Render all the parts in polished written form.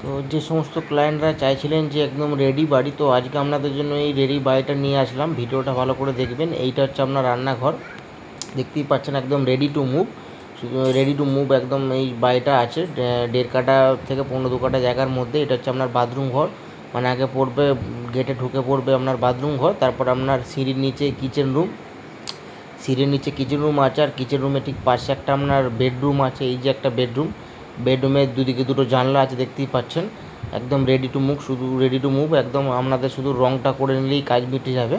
তো যে সমস্ত ক্লায়েন্টরা চাইছিলেন যে একদম রেডি বাড়ি, তো আজকে আপনাদের জন্য এই রেডি বাড়িটা নিয়ে আসলাম। ভিডিওটা ভালো করে দেখবেন। এইটা হচ্ছে আপনার রান্নাঘর, দেখতেই পাচ্ছেন একদম রেডি টু মুভ। শুধু রেডি টু মুভ একদম এই বাড়িটা আছে 1.5 কাঠা থেকে 15-2 কাঠা জায়গার মধ্যে। এটা হচ্ছে আপনার বাথরুম ঘর, মানে আগে পড়বে গেটে ঢুকে পড়বে আপনার বাথরুম ঘর, তারপর আপনার সিঁড়ির নিচে কিচেন রুম, সিঁড়ির নিচে কিচেন রুম আছে, আর কিচেন রুমে ঠিক পাশে একটা আপনার বেডরুম আছে। এই যে একটা বেডরুম, বেডরুমের দুদিকে দুটো জানলা আছে, দেখতেই পাচ্ছেন একদম রেডি টু মুভ। শুধু রেডি টু মুভ, একদম আপনাদের শুধু রংটা করে নিলেই কাজ মিটে যাবে,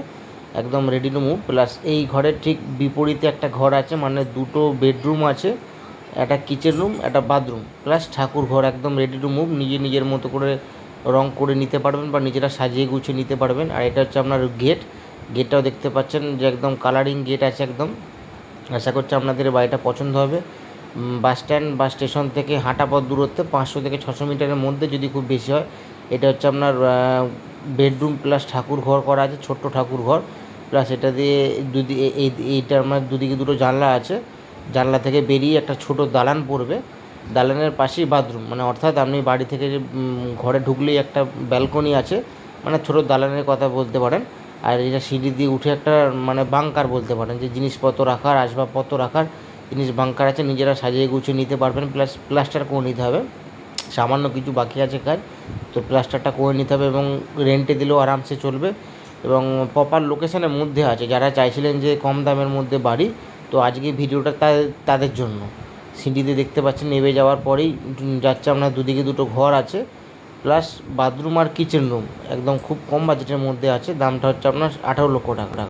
একদম রেডি টু মুভ। প্লাস এই ঘরের ঠিক বিপরীতে একটা ঘর আছে, মানে দুটো বেডরুম আছে, একটা কিচেন রুম, একটা বাথরুম, প্লাস ঠাকুর ঘর, একদম রেডি টু মুভ। নিজের মতো করে রং করে নিতে পারবেন বা নিজেরা সাজিয়ে গুছিয়ে নিতে পারবেন। আর এটা হচ্ছে আপনার গেট, গেটটাও দেখতে পাচ্ছেন যে একদম কালারিং গেট আছে একদম। আশা করছি আপনাদের বাড়িটা পছন্দ হবে। বাস স্ট্যান্ড বা স্টেশন থেকে হাঁটা পথ দূরত্বে 500 থেকে 600 মিটারের মধ্যে, যদি খুব বেশি হয়। এটা হচ্ছে আপনার বেডরুম প্লাস ঠাকুর ঘর করা আছে, ছোট্ট ঠাকুর ঘর। প্লাস এটা দিয়ে এইটার আমার দুদিকে দুটো জানলা আছে, জানলা থেকে বেরিয়ে একটা ছোট দালান পড়বে, দালানের পাশেই বাথরুম, মানে অর্থাৎ আপনি বাড়ি থেকে যে ঘরে ঢুকলেই একটা ব্যালকনি আছে, মানে ছোটো দালানের কথা বলতে পারেন। আর এটা সিঁড়ি দিয়ে উঠে একটা মানে বাংকার বলতে পারেন, যে জিনিসপত্র রাখার, আসবাবপত্র রাখার জিনিস বাংকার আছে, নিজেরা সাজিয়ে গুছিয়ে নিতে পারবেন। প্লাস প্লাস্টার করে নিতে হবে, সামান্য কিছু বাকি আছে কাজ, তো প্লাস্টারটা করে নিতে হবে, এবং রেন্টে দিলেও আরামসে চলবে, এবং প্রপার লোকেশনের মধ্যে আছে। যারা চাইছিলেন যে কম দামের মধ্যে বাড়ি, তো আজকে ভিডিওটা তাদের জন্য। সিঁড়িতে দেখতে পাচ্ছেন নেমে যাওয়ার পরেই যাচ্ছে আপনার দুদিকে দুটো ঘর আছে, প্লাস বাথরুম আর কিচেন রুম, একদম খুব কম বাজেটের মধ্যে আছে। দামটা হচ্ছে আপনার 18 লক্ষ টাকা।